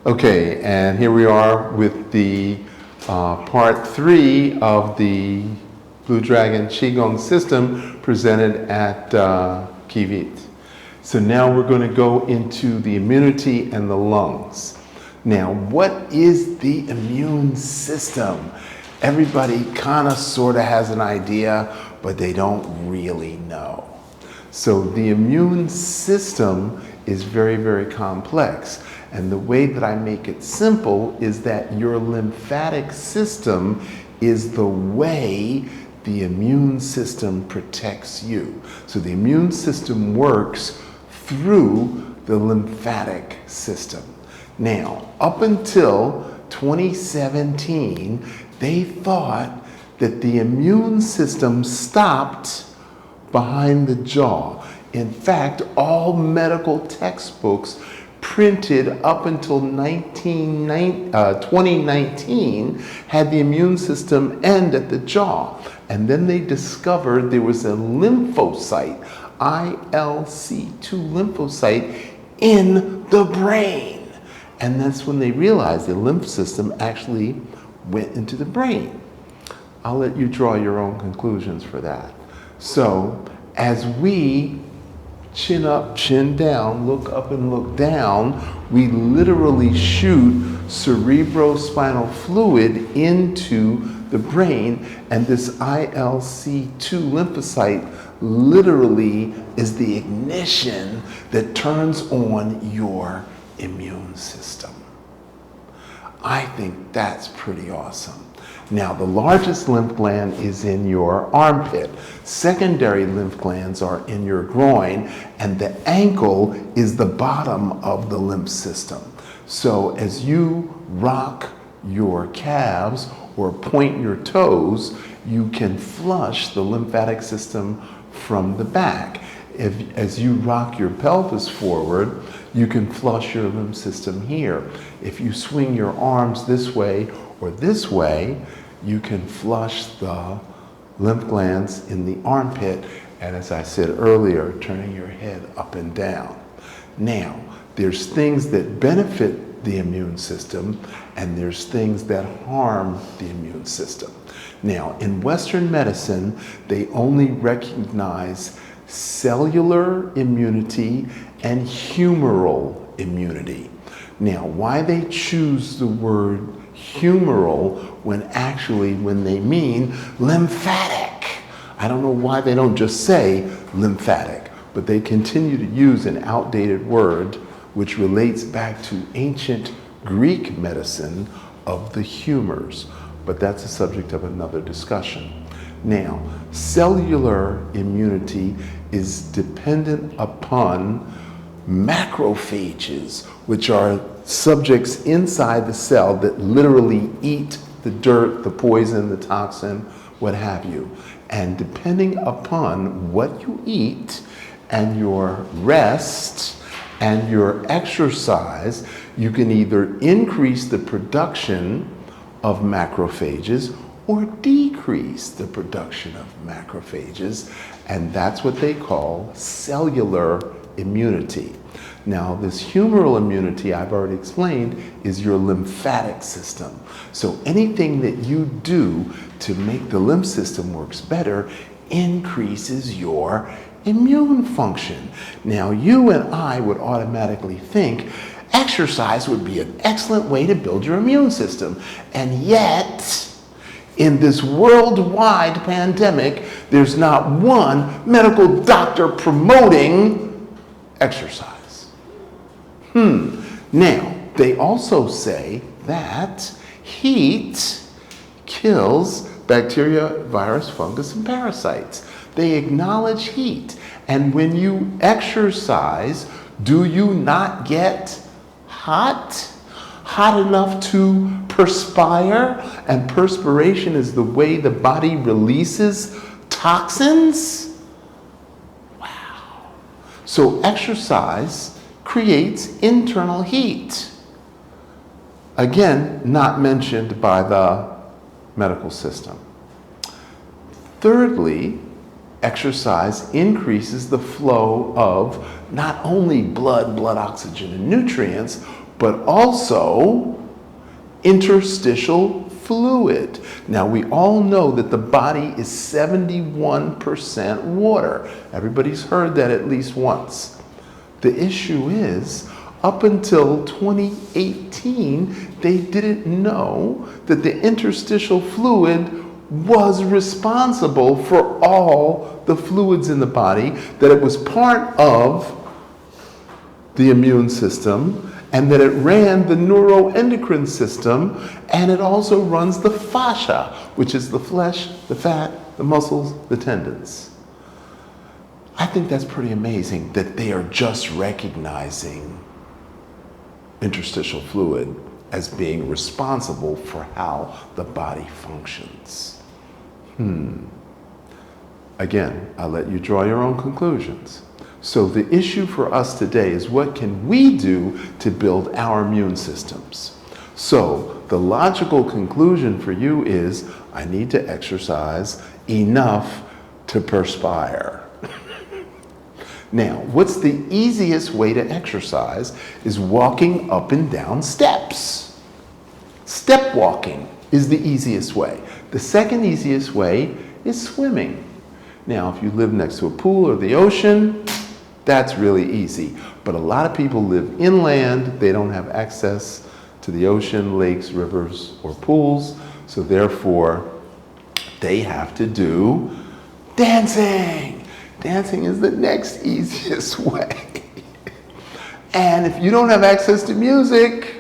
Okay, and here we are with the part 3 of the Blue Dragon Qigong system presented at Kivit. So now we're going to go into the immunity and the lungs. Now, what is the immune system? Everybody kind of sort of has an idea, but they don't really know. So the immune system is very, very complex. And the way that I make it simple is that your lymphatic system is the way the immune system protects you. So the immune system works through the lymphatic system. Now, up until 2017, they thought that the immune system stopped behind the jaw. In fact, all medical textbooks printed up until 2019 had the immune system end at the jaw. And then they discovered there was a lymphocyte, ILC2 lymphocyte, in the brain. And that's when they realized the lymph system actually went into the brain. I'll let you draw your own conclusions for that. So as we chin up, chin down, look up and look down, we literally shoot cerebrospinal fluid into the brain, and this ILC2 lymphocyte literally is the ignition that turns on your immune system. I think that's pretty awesome. Now, the largest lymph gland is in your armpit. Secondary lymph glands are in your groin, and the ankle is the bottom of the lymph system. So as you rock your calves or point your toes, you can flush the lymphatic system from the back. As you rock your pelvis forward, you can flush your lymph system here. If you swing your arms this way or this way, you can flush the lymph glands in the armpit, and as I said earlier, turning your head up and down. Now, there's things that benefit the immune system, and there's things that harm the immune system. Now, in Western medicine, they only recognize cellular immunity and humoral immunity. Now, why they choose the word humoral when they mean lymphatic? I don't know why they don't just say lymphatic, but they continue to use an outdated word which relates back to ancient Greek medicine of the humors, but that's a subject of another discussion. Now, cellular immunity is dependent upon macrophages, which are subjects inside the cell that literally eat the dirt, the poison, the toxin, what have you. And depending upon what you eat and your rest and your exercise, you can either increase the production of macrophages or decrease the production of macrophages, and that's what they call cellular immunity. Now, this humoral immunity, I've already explained, is your lymphatic system. So anything that you do to make the lymph system works better increases your immune function. Now, you and I would automatically think exercise would be an excellent way to build your immune system. And yet, in this worldwide pandemic, there's not one medical doctor promoting exercise. Now, they also say that heat kills bacteria, virus, fungus, and parasites. They acknowledge heat. And when you exercise, do you not get hot? Hot enough to perspire? And perspiration is the way the body releases toxins? Wow. So exercise creates internal heat. Again, not mentioned by the medical system. Thirdly, exercise increases the flow of not only blood oxygen, and nutrients, but also interstitial fluid. Now, we all know that the body is 71% water. Everybody's heard that at least once. The issue is, up until 2018, they didn't know that the interstitial fluid was responsible for all the fluids in the body, that it was part of the immune system, and that it ran the neuroendocrine system, and it also runs the fascia, which is the flesh, the fat, the muscles, the tendons. I think that's pretty amazing that they are just recognizing interstitial fluid as being responsible for how the body functions. Again, I'll let you draw your own conclusions. So the issue for us today is, what can we do to build our immune systems? So the logical conclusion for you is, I need to exercise enough to perspire. Now, what's the easiest way to exercise is walking up and down steps. Step walking is the easiest way. The second easiest way is swimming. Now, if you live next to a pool or the ocean, that's really easy. But a lot of people live inland. They don't have access to the ocean, lakes, rivers, or pools. So therefore, they have to do dancing. Dancing is the next easiest way. And if you don't have access to music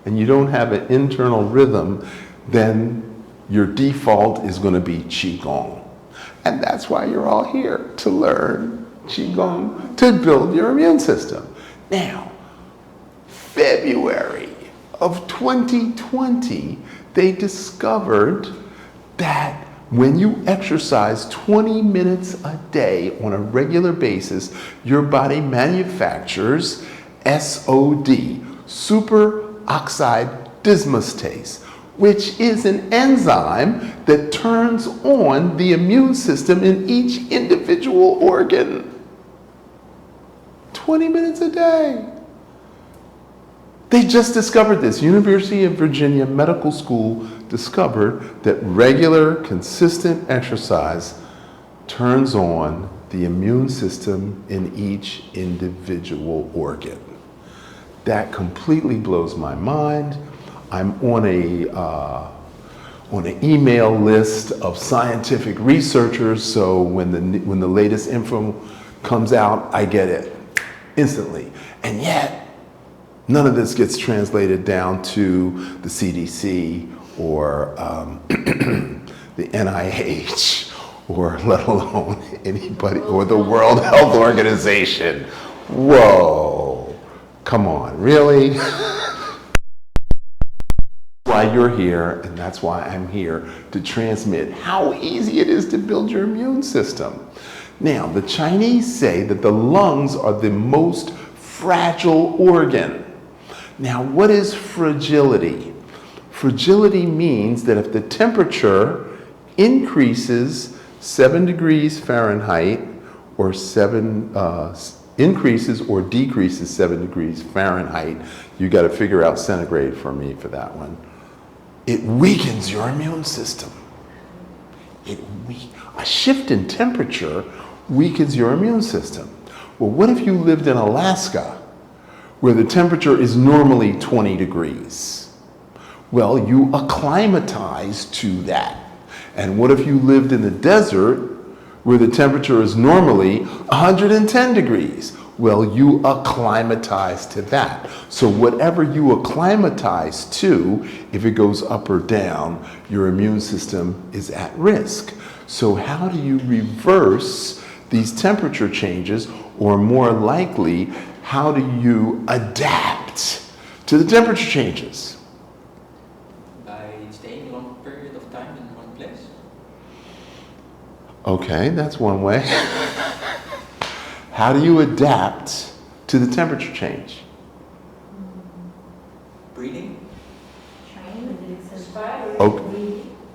and you don't have an internal rhythm, then your default is going to be Qigong. And that's why you're all here, to learn Qigong, to build your immune system. Now, February of 2020, they discovered that when you exercise 20 minutes a day on a regular basis, your body manufactures SOD, superoxide dismutase, which is an enzyme that turns on the immune system in each individual organ. 20 minutes a day. They just discovered this. University of Virginia Medical School discovered that regular, consistent exercise turns on the immune system in each individual organ. That completely blows my mind. I'm on an email list of scientific researchers, so when the latest info comes out, I get it instantly. And yet, none of this gets translated down to the CDC or the NIH, or let alone anybody, or the World Health Organization. Whoa, come on, really? Why you're here, and that's why I'm here, to transmit how easy it is to build your immune system. Now, the Chinese say that the lungs are the most fragile organ. Now, what is fragility? Fragility means that if the temperature increases 7 degrees Fahrenheit, or increases or decreases 7 degrees Fahrenheit, you got to figure out centigrade for me for that one. It weakens your immune system. A shift in temperature weakens your immune system. Well, what if you lived in Alaska, where the temperature is normally 20 degrees? Well, you acclimatize to that. And what if you lived in the desert, where the temperature is normally 110 degrees? Well, you acclimatize to that. So whatever you acclimatize to, if it goes up or down, your immune system is at risk. So how do you reverse these temperature changes, or more likely, how do you adapt to the temperature changes? By staying a long period of time in one place. Okay, that's one way. How do you adapt to the temperature change? Breathing.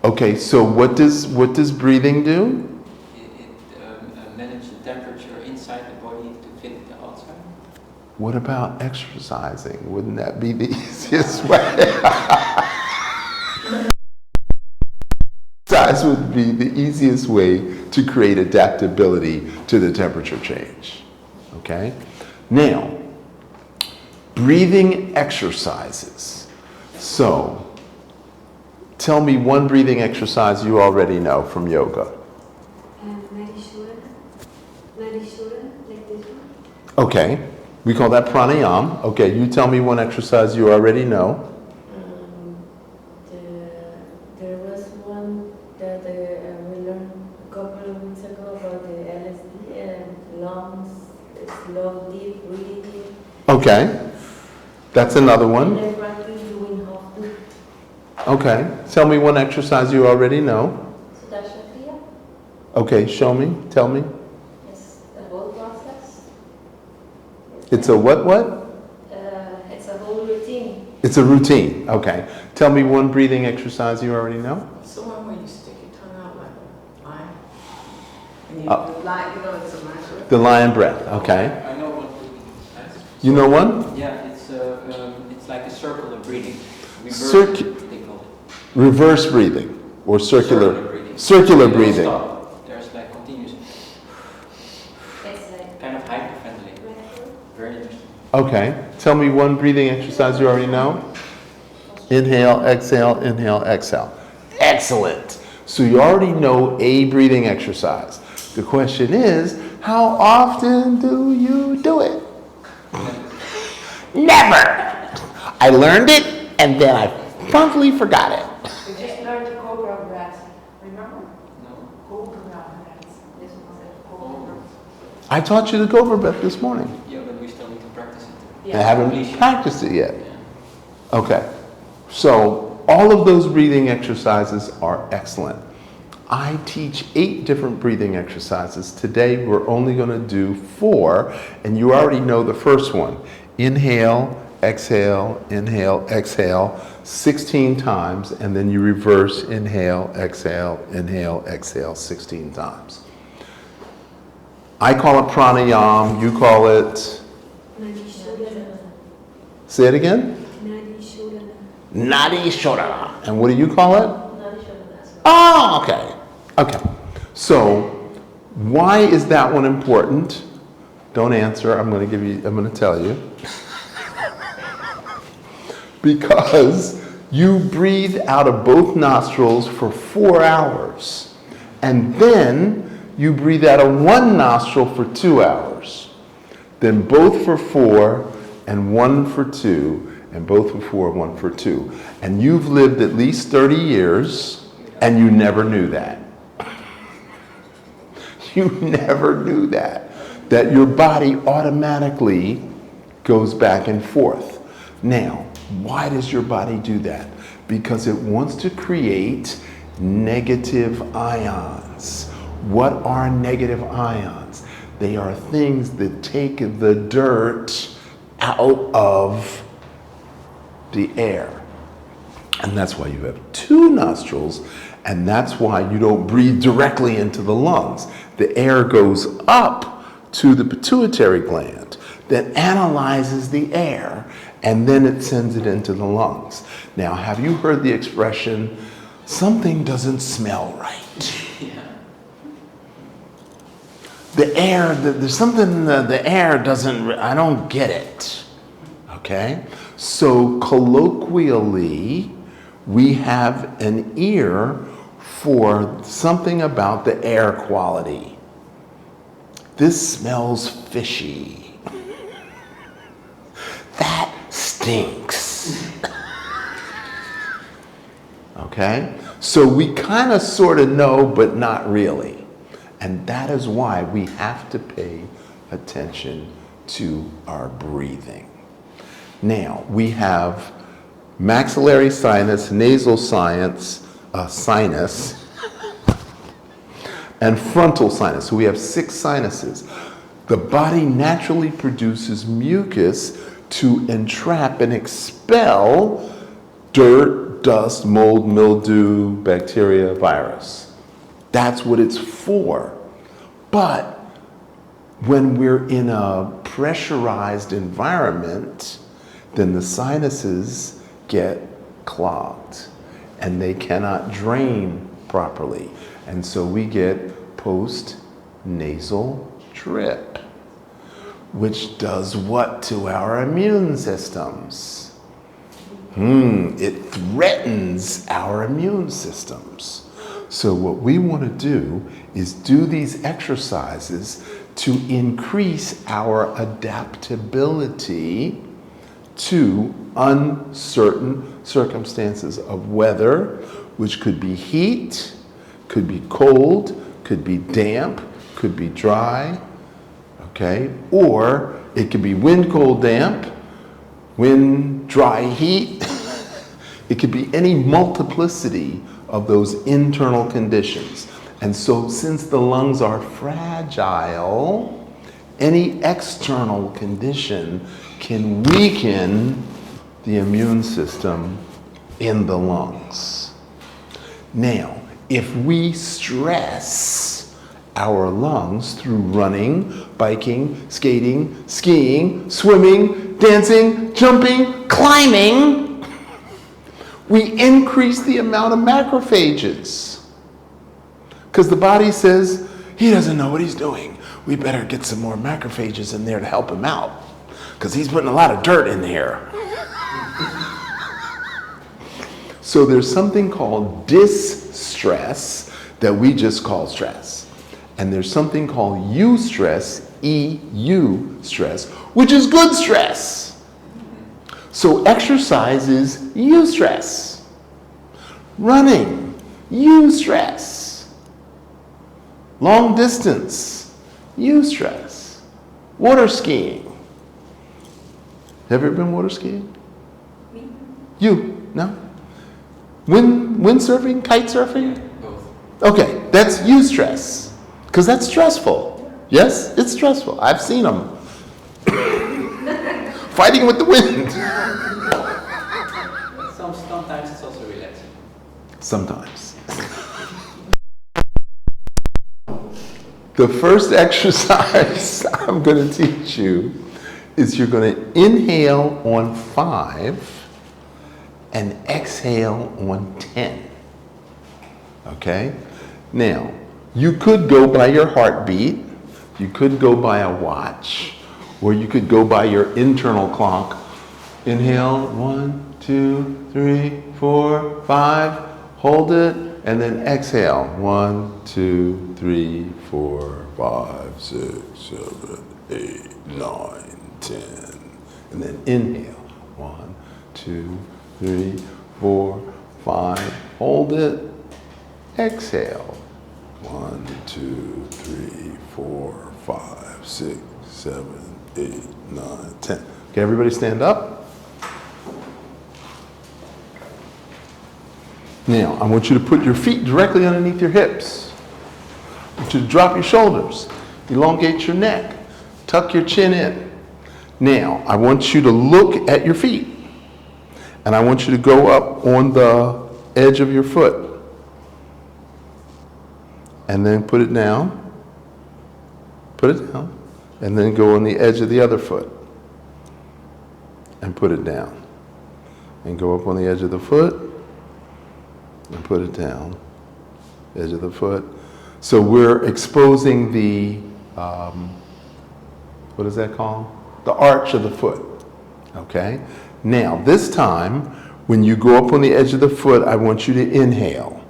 Okay, so what does breathing do? It manages the temperature inside the body to fit the outside. What about exercising? Wouldn't that be the easiest way? Exercise would be the easiest way to create adaptability to the temperature change. Okay? Now, breathing exercises. So, tell me one breathing exercise you already know from yoga. Narishura, like this one. Okay, we call that pranayama. Okay, you tell me one exercise you already know. There was one that we learned a couple of weeks ago about the LSD and lungs, slow, deep breathing. Okay, that's another one. And I practice doing half too. Okay, tell me one exercise you already know. Sudashakriya. Okay, show me, tell me. Yes, the whole process. It's a what? It's a whole routine. It's a routine, okay. Tell me one breathing exercise you already know. It's the one where you stick your tongue out like a lion. And you lie, it's a natural. The lion breath, okay. I know one breathing exercise. You know one? Yeah, it's like a circular breathing. Reverse, they call it. Reverse breathing or circular breathing. Circular You don't breathing. stop. There's like continuous, It's like kind of hyperventilating. Very interesting. Okay, tell me one breathing exercise you already know. Inhale, exhale, inhale, exhale. Excellent. So you already know a breathing exercise. The question is, how often do you do it? Never. I learned it and then I promptly forgot it. We just learned cobra breath. Remember? No. Cobra breath. This one said cobra breath. I taught you the cobra breath this morning. Yeah, but we still need to practice it. I haven't practiced it yet. Okay, so all of those breathing exercises are excellent. I teach 8 different breathing exercises. Today we're only going to do 4, and you already know the first one. Inhale, exhale, 16 times, and then you reverse inhale, exhale, 16 times. I call it pranayama, you call it, Narishura. say it again? Narishura. Nadi Shodhana. And what do you call it? Narishura. Oh, okay. Okay. So, why is that one important? Don't answer. I'm going to tell you. Because you breathe out of both nostrils for 4 hours. And then you breathe out of one nostril for 2 hours. Then both for 4 and 1 for 2. And both for 4 and 1 for 2. And you've lived at least 30 years and you never knew that. You never knew that your body automatically goes back and forth. Now, why does your body do that? Because it wants to create negative ions. What are negative ions? They are things that take the dirt out of the air. And that's why you have 2 nostrils, and that's why you don't breathe directly into the lungs. The air goes up to the pituitary gland that analyzes the air, and then it sends it into the lungs. Now, have you heard the expression, something doesn't smell right? The air, there's something, the air doesn't, I don't get it. Okay? So colloquially, we have an ear for something about the air quality. This smells fishy. That stinks. Okay? So we kind of sort of know, but not really. And that is why we have to pay attention to our breathing. Now, we have maxillary sinus, nasal sinus, and frontal sinus. So we have 6 sinuses. The body naturally produces mucus to entrap and expel dirt, dust, mold, mildew, bacteria, virus. That's what it's for. But When we're in a pressurized environment, then the sinuses get clogged and they cannot drain properly. And so we get post-nasal drip, which does what to our immune systems? It threatens our immune systems. So what we want to do is do these exercises to increase our adaptability to uncertain circumstances of weather, which could be heat, could be cold, could be damp, could be dry, okay? Or it could be wind, cold, damp, wind, dry, heat. It could be any multiplicity of those internal conditions. And so since the lungs are fragile, any external condition can weaken the immune system in the lungs. Now, if we stress our lungs through running, biking, skating, skiing, swimming, dancing, jumping, climbing, we increase the amount of macrophages. Because the body says, he doesn't know what he's doing. We better get some more macrophages in there to help him out, because he's putting a lot of dirt in here. So there's something called distress that we just call stress. And there's something called eustress, EU stress, which is good stress. So exercise is eustress. Running, eustress. Long distance, eustress. Water skiing. Have you ever been water skiing? Me? You? No? Windsurfing, kite surfing? Both. Okay, that's eustress, because that's stressful. Yes, it's stressful. I've seen them. Fighting with the wind. Sometimes it's also relaxing. Sometimes. The first exercise I'm going to teach you is you're going to inhale on 5 and exhale on 10. Okay? Now, you could go by your heartbeat, you could go by a watch, or you could go by your internal clock. Inhale, 1, 2, 3, 4, 5, hold it, and then exhale. 1, 2, 3, 4, 5, 6, 7, 8, 9, 10. And then inhale. 1, 2, 3, 4, 5, hold it, exhale. 1, 2, 3, 4, 5, 6, 7, 8, 9, 10. Okay, everybody stand up. Now, I want you to put your feet directly underneath your hips. I want you to drop your shoulders, elongate your neck, tuck your chin in. Now, I want you to look at your feet, and I want you to go up on the edge of your foot, and then put it down, and then go on the edge of the other foot, and put it down, and go up on the edge of the foot, and put it down, edge of the foot. So we're exposing the, what is that called? The arch of the foot, okay? Now, this time, when you go up on the edge of the foot, I want you to inhale.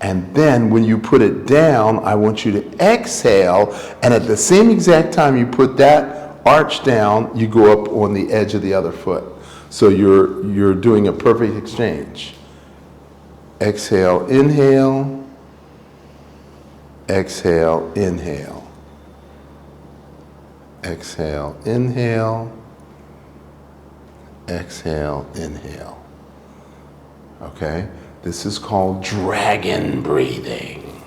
And then when you put it down, I want you to exhale, and at the same exact time you put that arch down, you go up on the edge of the other foot. So you're doing a perfect exchange. Exhale, inhale. Exhale, inhale. Exhale, inhale. Exhale, inhale. Okay? This is called dragon breathing.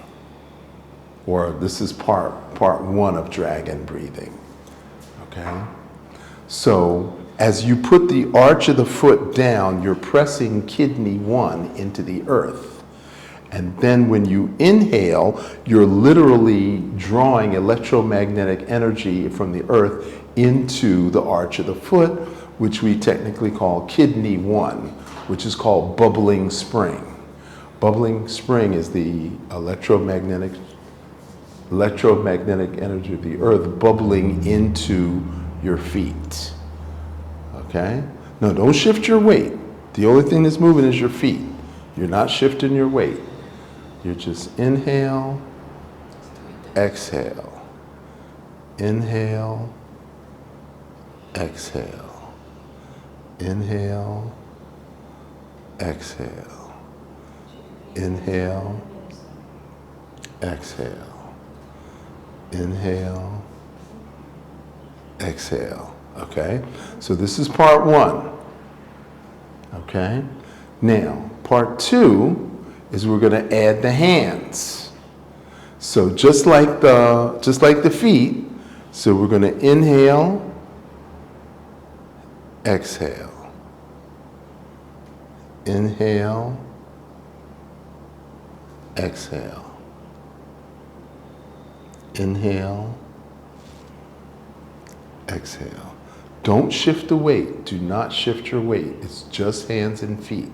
Or this is part 1 of dragon breathing. Okay? So, as you put the arch of the foot down, you're pressing kidney 1 into the earth. And then when you inhale, you're literally drawing electromagnetic energy from the earth into the arch of the foot, which we technically call kidney 1, which is called bubbling spring. Bubbling spring is the electromagnetic energy of the earth bubbling into your feet. Okay? No, don't shift your weight. The only thing that's moving is your feet. You're not shifting your weight. You just inhale, exhale. Inhale, exhale. Inhale, exhale. Inhale, exhale. Inhale, exhale. Okay? So this is part 1. Okay? Now, part 2 is we're going to add the hands. So just like the feet, so we're going to inhale, exhale. Inhale, exhale. Inhale, exhale. Don't shift the weight. Do not shift your weight. It's just hands and feet.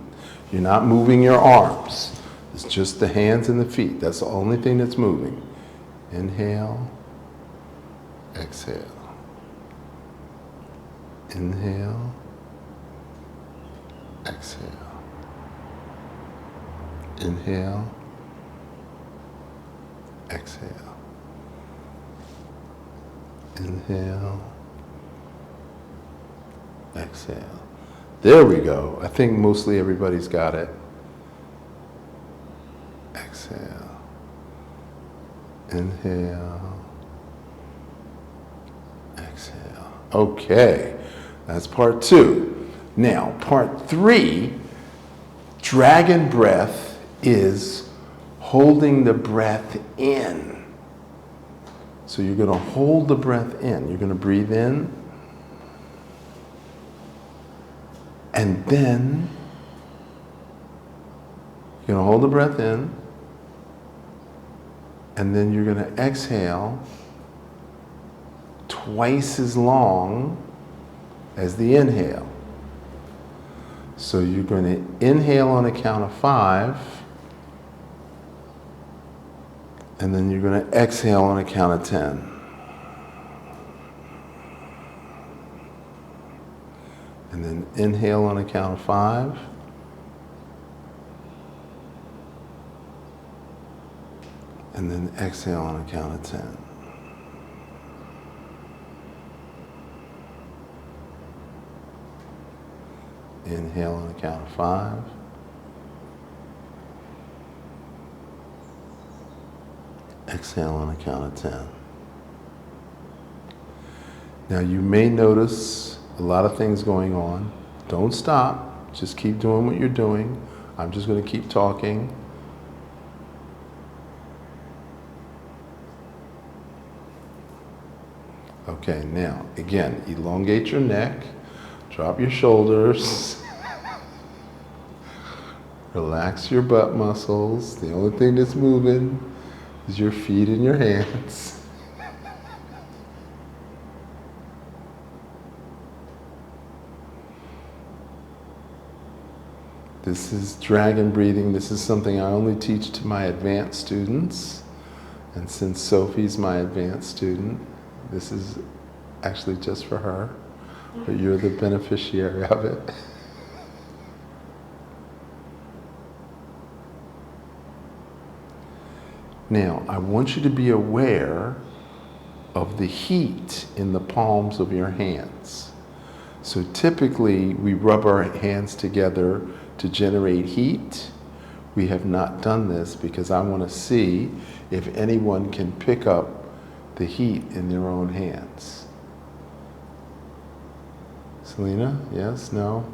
You're not moving your arms. It's just the hands and the feet. That's the only thing that's moving. Inhale, exhale. Inhale, exhale. Inhale, exhale. Inhale, exhale. There we go. I think mostly everybody's got it. Exhale. Inhale. Exhale. Okay. That's part 2. Now, part 3, dragon breath is holding the breath in. So you're going to hold the breath in. You're going to breathe in. And then you're going to hold the breath in. And then you're going to exhale twice as long as the inhale. So you're going to inhale on a count of 5. And then you're going to exhale on a count of 10. And then inhale on a count of 5. And then exhale on a count of 10. Inhale on a count of 5. Exhale on a count of 10. Now you may notice a lot of things going on. Don't stop. Just keep doing what you're doing. I'm just going to keep talking. Okay, now, again, elongate your neck. Drop your shoulders. Relax your butt muscles. The only thing that's moving is your feet and your hands. This is dragon breathing. This is something I only teach to my advanced students. And since Sophie's my advanced student, this is actually just for her. But you're the beneficiary of it. Now, I want you to be aware of the heat in the palms of your hands. So typically, we rub our hands together to generate heat. We have not done this because I want to see if anyone can pick up the heat in their own hands. Selena, yes, no?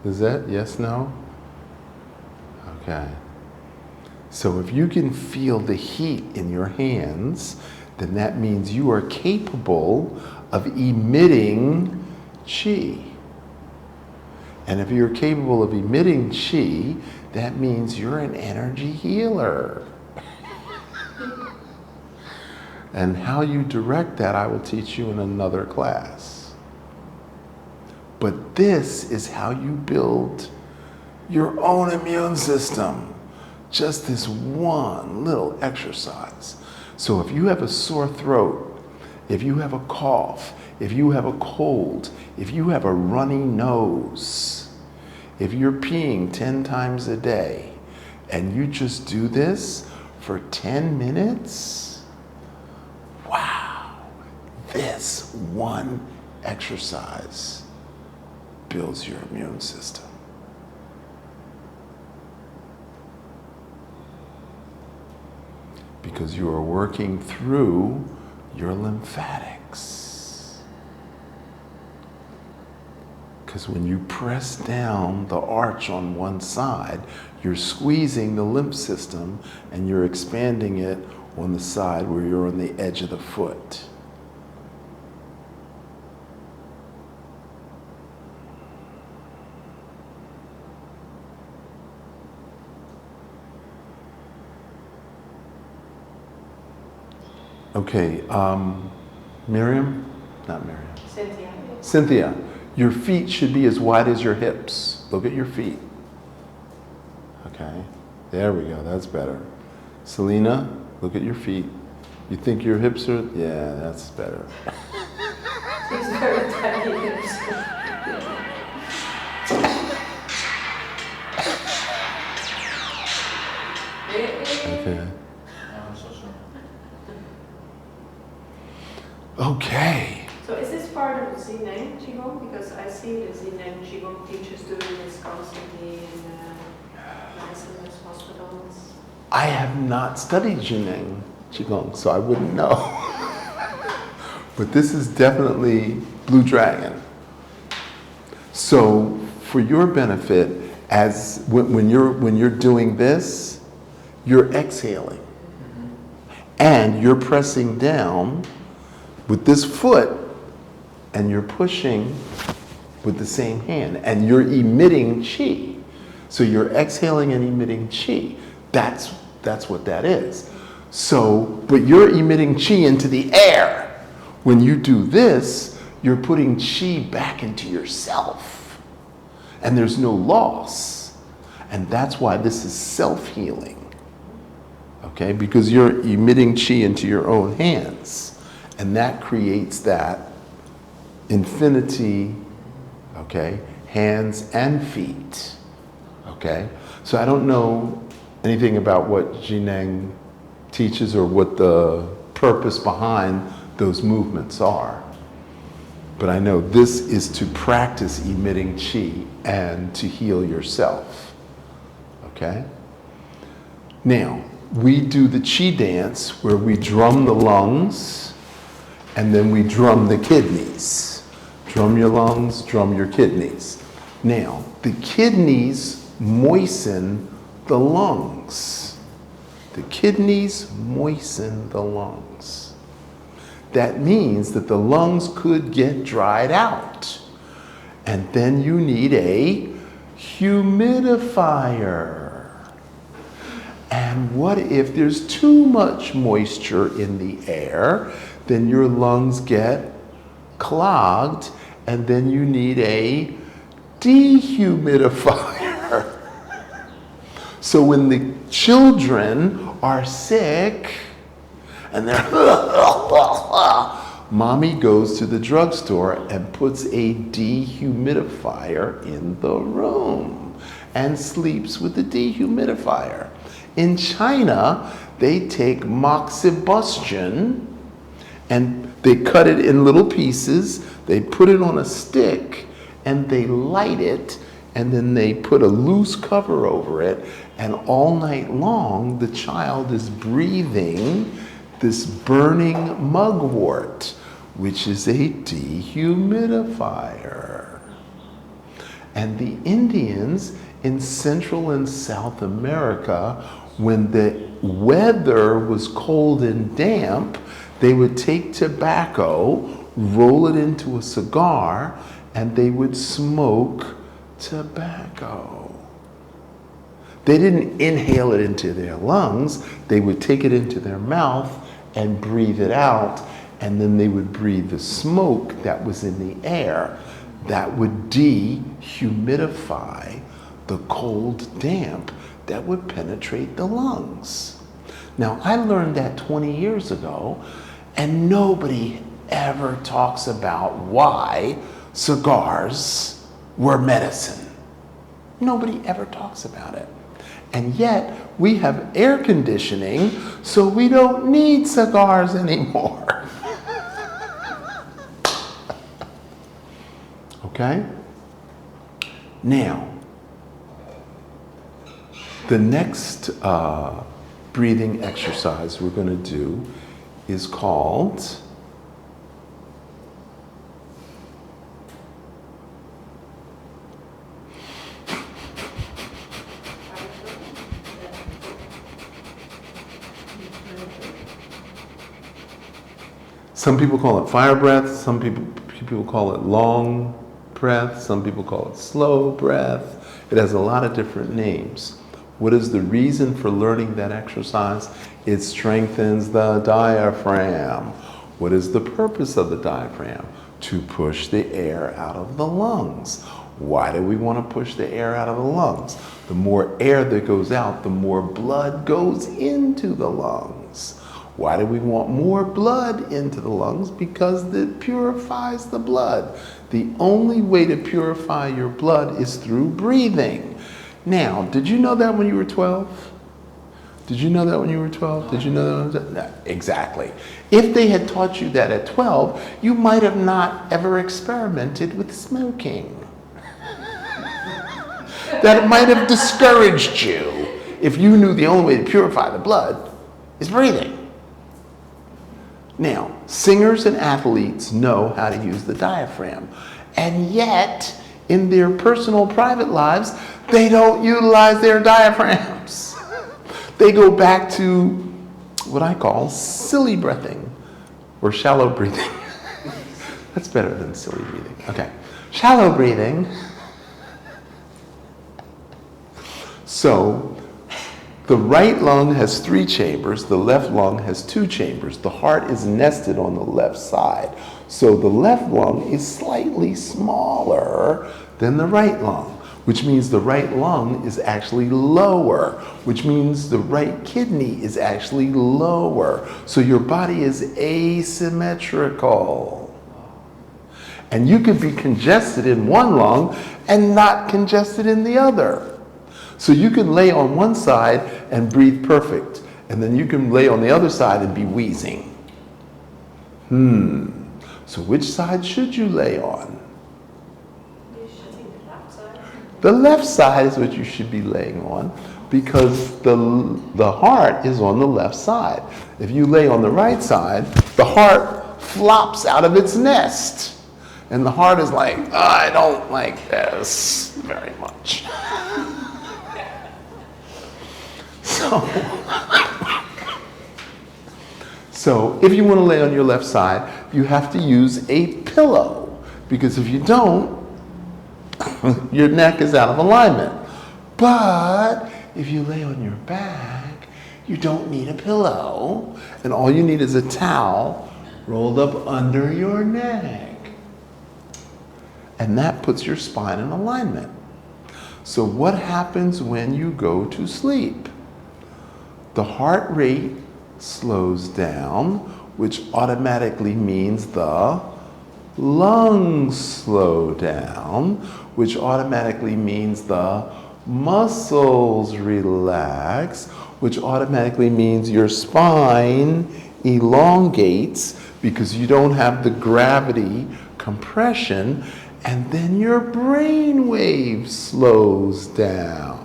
Lizette, yes, no? Okay. So if you can feel the heat in your hands, then that means you are capable of emitting chi. And if you're capable of emitting chi, that means you're an energy healer. And how you direct that, I will teach you in another class. But this is how you build your own immune system. Just this one little exercise. So if you have a sore throat, if you have a cough, if you have a cold, if you have a runny nose, if you're peeing 10 times a day, and you just do this for 10 minutes, wow, this one exercise builds your immune system. Because you are working through your lymphatics. Because when you press down the arch on one side, you're squeezing the lymph system and you're expanding it on the side where you're on the edge of the foot. Okay, Miriam? Not Miriam. Cynthia. Cynthia, your feet should be as wide as your hips. Look at your feet. Okay, there we go, that's better. Selena, look at your feet. You think your hips are, yeah, that's better. She's very tiny. Okay. I'm so sorry. Okay. So is this part of the Zineng Qigong? Because I see the Zineng Qigong teachers doing this constantly in licensed hospitals. I have not studied Jineng Qigong, so I wouldn't know. But this is definitely Blue Dragon. So for your benefit, as when you're doing this, you're exhaling. And you're pressing down with this foot, and you're pushing with the same hand, and you're emitting chi. So you're exhaling and emitting chi. That's what that is. So, but you're emitting chi into the air. When you do this, you're putting chi back into yourself. And there's no loss. And that's why this is self-healing. Okay, because you're emitting chi into your own hands. And that creates that infinity, okay, hands and feet. Okay, so I don't know anything about what Jineng teaches or what the purpose behind those movements are. But I know this is to practice emitting chi and to heal yourself. Okay? Now, we do the chi dance where we drum the lungs and then we drum the kidneys. Drum your lungs, drum your kidneys. Now, the kidneys moisten the lungs. The kidneys moisten the lungs. That means that the lungs could get dried out. And then you need a humidifier. And what if there's too much moisture in the air? Then your lungs get clogged, and then you need a dehumidifier. So when the children are sick and they're mommy goes to the drugstore and puts a dehumidifier in the room and sleeps with the dehumidifier. In China, they take moxibustion and they cut it in little pieces, they put it on a stick, and they light it, and then they put a loose cover over it, and all night long the child is breathing this burning mugwort, which is a dehumidifier. And the Indians in Central and South America, when the weather was cold and damp, they would take tobacco, roll it into a cigar, and they would smoke tobacco. They didn't inhale it into their lungs. They would take it into their mouth and breathe it out, and then they would breathe the smoke that was in the air that would dehumidify the cold damp that would penetrate the lungs. Now, I learned that 20 years ago, and nobody ever talks about why cigars were medicine. Nobody ever talks about it. And yet, we have air conditioning, so we don't need cigars anymore. Okay? Now, the next breathing exercise we're going to do is called some people call it fire breath, some people call it long breath, some people call it slow breath. It has a lot of different names. What is the reason for learning that exercise? It strengthens the diaphragm. What is the purpose of the diaphragm? To push the air out of the lungs. Why do we want to push the air out of the lungs? The more air that goes out, the more blood goes into the lungs. Why do we want more blood into the lungs? Because it purifies the blood. The only way to purify your blood is through breathing. Now, did you know that when you were 12? Did you know that when you were 12? Did you know that? No, exactly. If they had taught you that at 12, you might have not ever experimented with smoking. That might have discouraged you if you knew the only way to purify the blood is breathing. Now, singers and athletes know how to use the diaphragm, and yet, in their personal private lives, they don't utilize their diaphragms. They go back to what I call silly breathing, or shallow breathing. That's better than silly breathing. Okay, shallow breathing. So, the right lung has 3 chambers, the left lung has 2 chambers. The heart is nested on the left side. So the left lung is slightly smaller than the right lung, which means the right lung is actually lower, which means the right kidney is actually lower. So your body is asymmetrical. And you could be congested in one lung and not congested in the other. So you can lay on one side and breathe perfect, and then you can lay on the other side and be wheezing. So which side should you lay on? The left side is what you should be laying on, because the heart is on the left side. If you lay on the right side, the heart flops out of its nest. And the heart is like, I don't like this very much. So if you want to lay on your left side, you have to use a pillow, because if you don't, your neck is out of alignment. But if you lay on your back, you don't need a pillow, and all you need is a towel rolled up under your neck. And that puts your spine in alignment. So what happens when you go to sleep? The heart rate slows down, which automatically means the lungs slow down, which automatically means the muscles relax, which automatically means your spine elongates because you don't have the gravity compression, and then your brain wave slows down.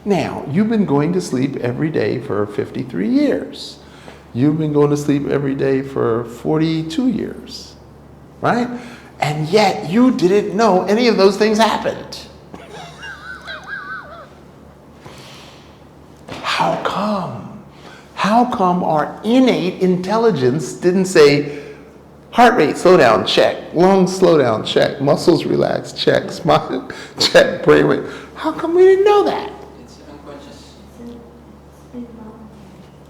Now, you've been going to sleep every day for 53 years. You've been going to sleep every day for 42 years, right? And yet you didn't know any of those things happened. How come? How come our innate intelligence didn't say, Heart rate, slow down, check. Lungs, slow down, check. Muscles, relax, check. Smile, check. Brain rate. How come we didn't know that? It's unconscious.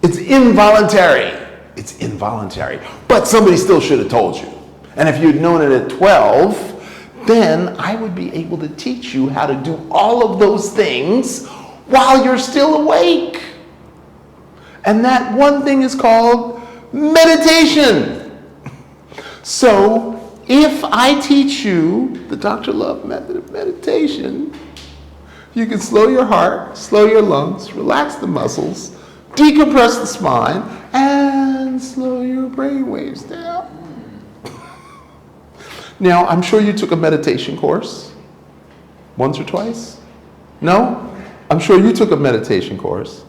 It's involuntary. It's involuntary. But somebody still should have told you. And if you'd known it at 12, then I would be able to teach you how to do all of those things while you're still awake. And that one thing is called meditation. So if I teach you the Dr. Love method of meditation, you can slow your heart, slow your lungs, relax the muscles, decompress the spine, and slow your brain waves down. Now, I'm sure you took a meditation course once or twice. No? I'm sure you took a meditation course.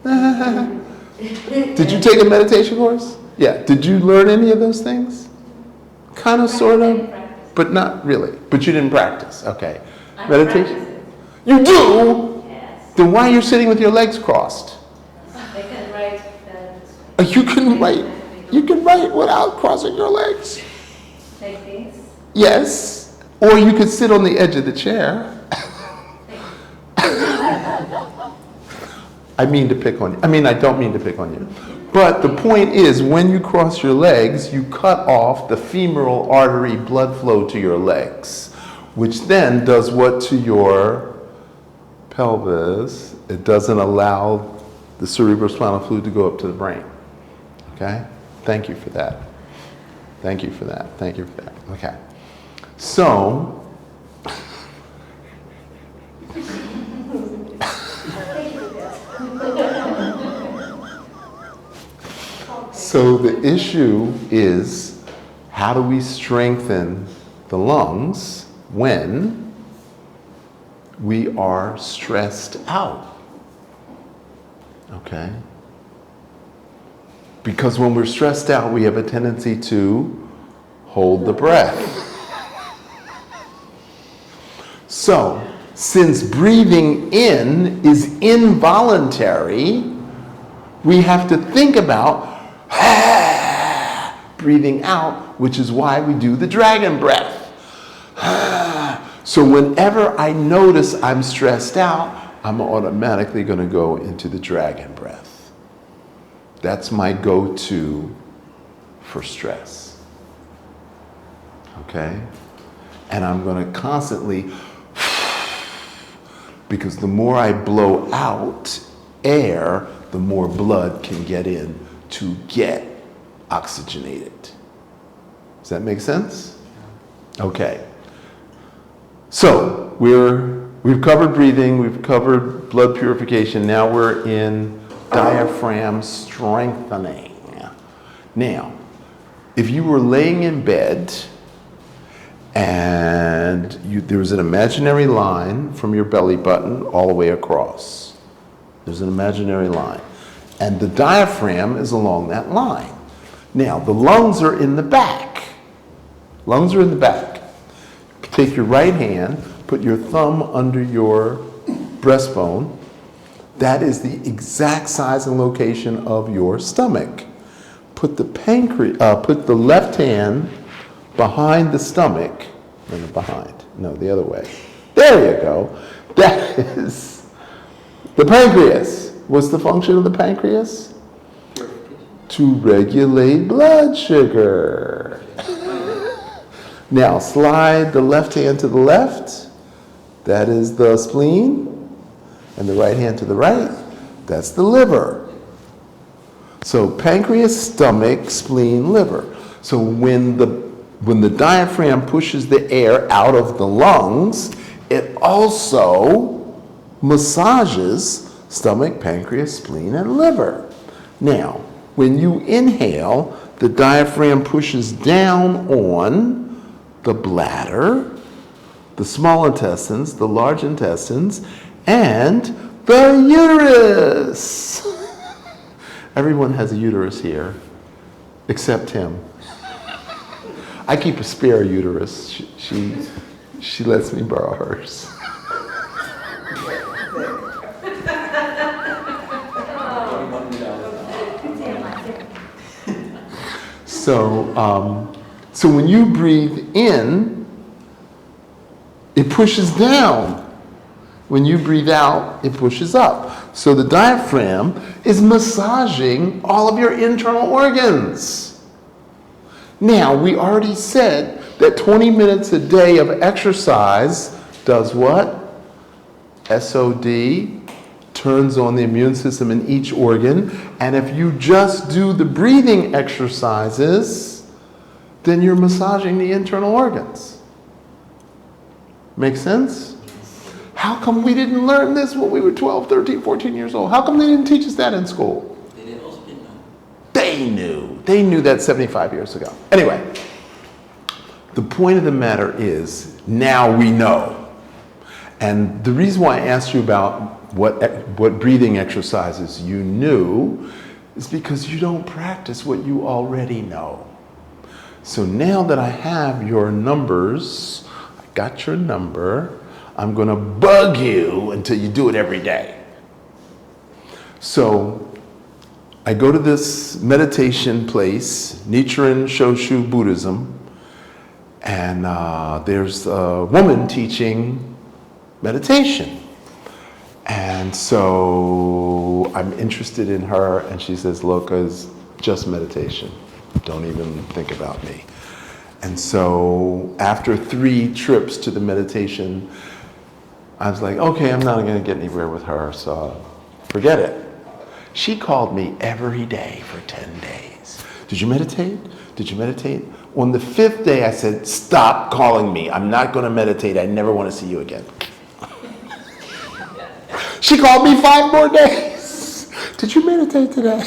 Did you take a meditation course? Yeah. Did you learn any of those things? Kind of, sort of, but not really. But you didn't practice. Okay. Meditation. You do? Yes. Then why are you sitting with your legs crossed? They can write that. You can write. You can write without crossing your legs. Like this. Yes. Or you could sit on the edge of the chair. I mean to pick on you. I mean, I don't mean to pick on you. But the point is, when you cross your legs, you cut off the femoral artery blood flow to your legs, which then does what to your pelvis? It doesn't allow the cerebrospinal fluid to go up to the brain. Okay? Thank you for that. Thank you for that. Thank you for that. Okay. So, so the issue is, how do we strengthen the lungs when we are stressed out? Okay? Because when we're stressed out, we have a tendency to hold the breath. So, since breathing in is involuntary, we have to think about breathing out, which is why we do the dragon breath. So whenever I notice I'm stressed out, I'm automatically going to go into the dragon breath. That's my go-to for stress. Okay? And I'm going to constantly, because the more I blow out air, the more blood can get in to get oxygenated. Does that make sense? Okay. So we've covered breathing, we've covered blood purification. Now we're in diaphragm strengthening. Now, if you were laying in bed and there was an imaginary line from your belly button all the way across. There's an imaginary line. And the diaphragm is along that line. Now, the lungs are in the back. Lungs are in the back. Take your right hand, put your thumb under your breastbone. That is the exact size and location of your stomach. Put the left hand behind the stomach. No, the other way. There you go. That is the pancreas. What's the function of the pancreas? To regulate blood sugar. Now slide the left hand to the left. That is the spleen. And the right hand to the right. That's the liver. So pancreas, stomach, spleen, liver. So when the diaphragm pushes the air out of the lungs, it also massages stomach, pancreas, spleen, and liver. Now, when you inhale, the diaphragm pushes down on the bladder, the small intestines, the large intestines, and the uterus. Everyone has a uterus here, except him. I keep a spare uterus. She lets me borrow hers. So So when you breathe in, it pushes down. When you breathe out, it pushes up. So the diaphragm is massaging all of your internal organs. Now, we already said that 20 minutes a day of exercise does what? SOD, turns on the immune system in each organ. And if you just do the breathing exercises, then you're massaging the internal organs. Make sense? How come we didn't learn this when we were 12, 13, 14 years old? How come they didn't teach us that in school? They also didn't know. They knew. They knew that 75 years ago. Anyway, the point of the matter is, now we know. And the reason why I asked you about what breathing exercises you knew is because you don't practice what you already know. So now that I have your numbers, I got your number, I'm going to bug you until you do it every day. So I go to this meditation place, Nichiren Shoshu Buddhism, and there's a woman teaching meditation. And so I'm interested in her, and she says, look, it's just meditation. Don't even think about me. And so after 3 trips to the meditation, I was like, okay, I'm not going to get anywhere with her, so forget it. She called me every day for 10 days. Did you meditate? Did you meditate? On the 5th day, I said, stop calling me. I'm not going to meditate. I never want to see you again. She called me 5 more days. Did you meditate today?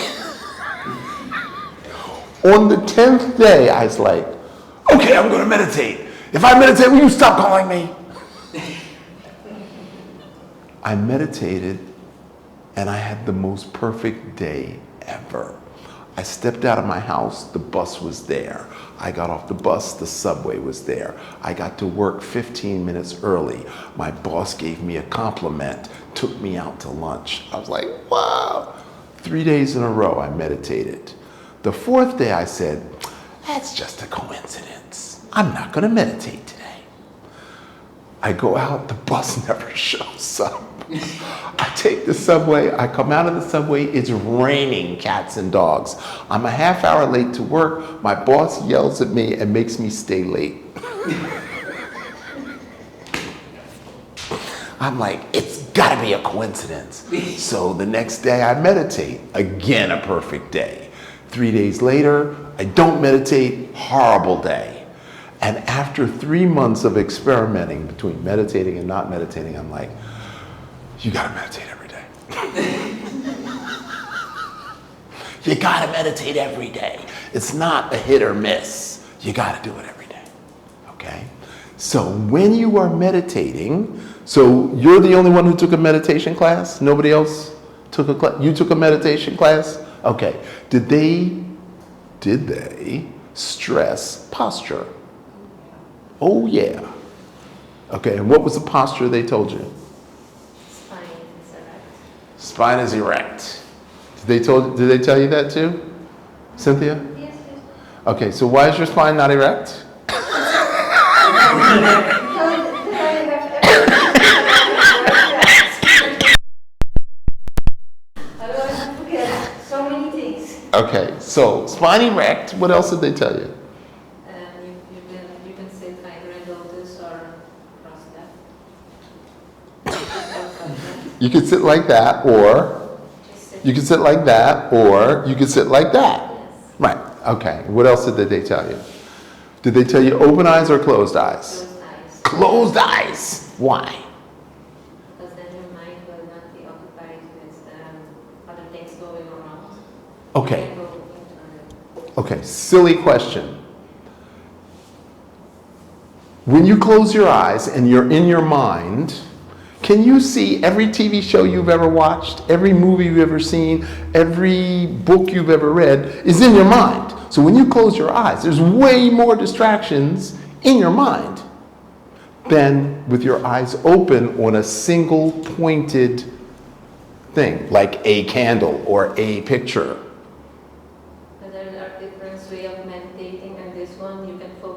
On the 10th day, I was like, okay, I'm going to meditate. If I meditate, will you stop calling me? I meditated, and I had the most perfect day ever. I stepped out of my house, the bus was there. I got off the bus, the subway was there. I got to work 15 minutes early. My boss gave me a compliment, took me out to lunch. I was like, wow. 3 days in a row, I meditated. The 4th day, I said, that's just a coincidence. I'm not going to meditate today. I go out, the bus never shows up. I take the subway, I come out of the subway, it's raining cats and dogs. I'm a half hour late to work, my boss yells at me and makes me stay late. I'm like, it's gotta be a coincidence. So the next day I meditate, again a perfect day. 3 days later, I don't meditate, horrible day. And after 3 months of experimenting between meditating and not meditating, I'm like, you gotta meditate every day. You gotta meditate every day. It's not a hit or miss. You gotta do it every day, okay? So when you are meditating, so you're the only one who took a meditation class? Nobody else took a class? You took a meditation class? Okay. Did they stress posture? Oh yeah. Okay, and what was the posture they told you? Spine is erect. Did they tell you that too? Cynthia? Yes. Okay, so why is your spine not erect? So many things. Okay, so spine erect, what else did they tell you? You can sit like lotus or cross that. You could sit like that, or you could sit like that, or you could sit like that. Yes. Right, okay. What else did they tell you? Did they tell you open eyes or closed eyes? Closed eyes. Closed eyes. Why? Because then your mind will not be occupied with other things going around. Okay. You can go into other- Okay, silly question. When you close your eyes and you're in your mind, can you see every TV show you've ever watched, every movie you've ever seen, every book you've ever read is in your mind? So when you close your eyes, there's way more distractions in your mind than with your eyes open on a single pointed thing, like a candle or a picture. But there are different ways of meditating, and this one you can focus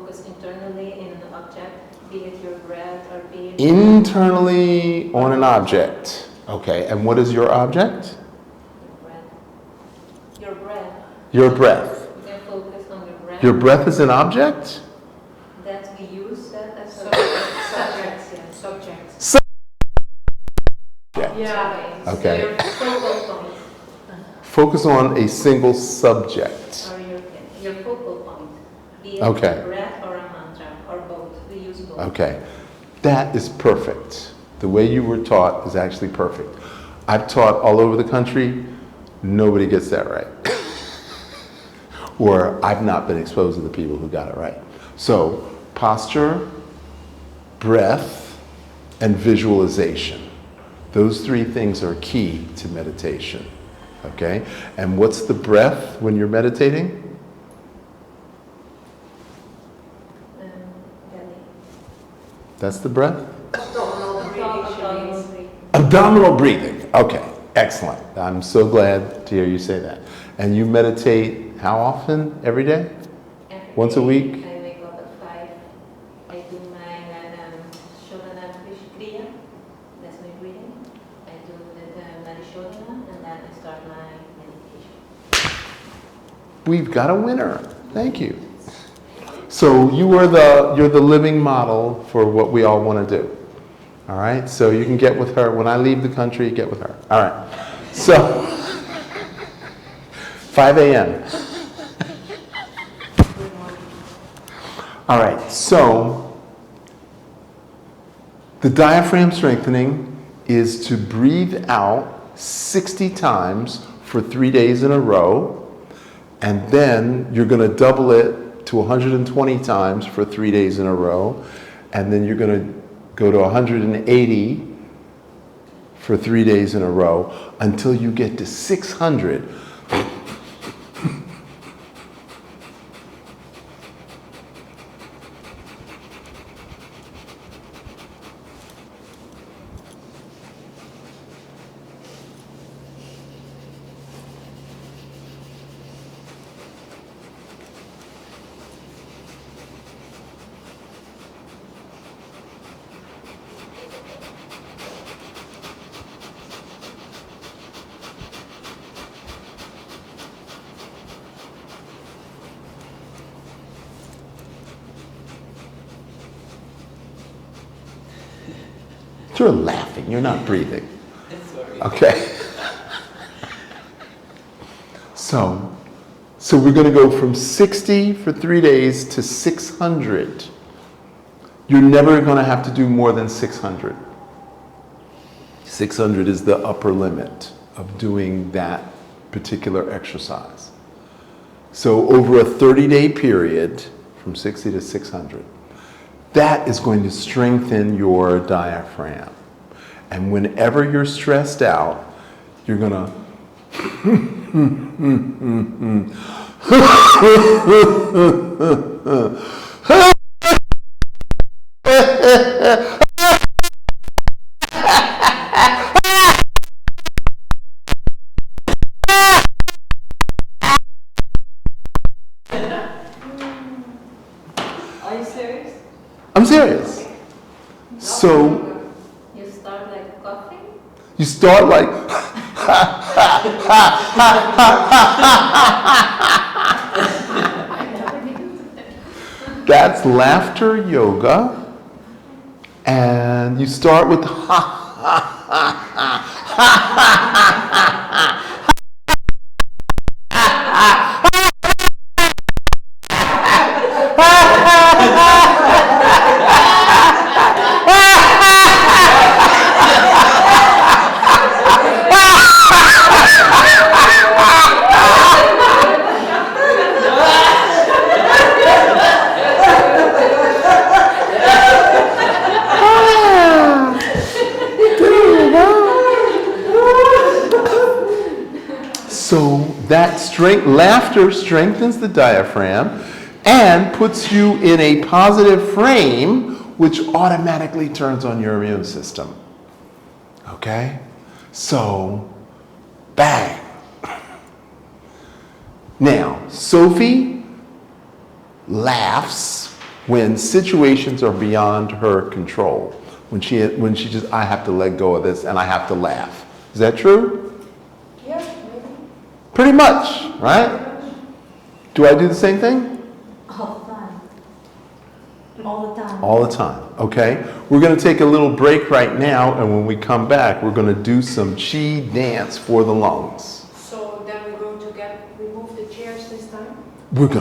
breath or being Internally on an object. Okay, and what is your object? your breath. Your breath. You can focus on the breath. Your breath is an object? That we use that as a Subjects, yeah, subjects. yeah. Okay. So your focal point. Focus on a single subject. Or your focal point. Be it Okay. a breath or a mantra or both. We use both. Okay. That is perfect. The way you were taught is actually perfect. I've taught all over the country. Nobody gets that right. Or I've not been exposed to the people who got it right. So, posture, breath, and visualization. Those three things are key to meditation. Okay? And what's the breath when you're meditating? Belly. That's the breath? Abdominal breathing, she means. Abdominal breathing. Okay, excellent. I'm so glad to hear you say that. And you meditate how often? Every day? Every Once a day week? I wake up at 5. I do my Shodhana Kriya. That's my breathing. I do the Marishodhana and then I start my meditation. We've got a winner. Thank you. So you're the living model for what we all want to do. All right? So you can get with her. When I leave the country, get with her. All right. So 5 a.m. All right, so the diaphragm strengthening is to breathe out 60 times for 3 days in a row, and then you're going to double it to 120 times for 3 days in a row, and then you're going to go to 180 for 3 days in a row until you get to 600. You're laughing, you're not breathing. Sorry. Okay. So we're going to go from 60 for 3 days to 600. You're never going to have to do more than 600. 600 is the upper limit of doing that particular exercise. So over a 30-day period, from 60 to 600, that is going to strengthen your diaphragm. And whenever you're stressed out, you're going to Are you serious? I'm serious. So You start like coughing. you start like that's laughter yoga. And you start with So that laughter strengthens the diaphragm and puts you in a positive frame, which automatically turns on your immune system. Okay? So, bang. Now, Sophie laughs when situations are beyond her control. When she just, I have to let go of this and I have to laugh. Is that true? Yeah, maybe. Pretty much, right? Do I do the same thing? All the time. All the time. All the time, okay? We're going to take a little break right now, and when we come back, we're going to do some chi dance for the lungs. So then we're going to remove the chairs this time? We're going to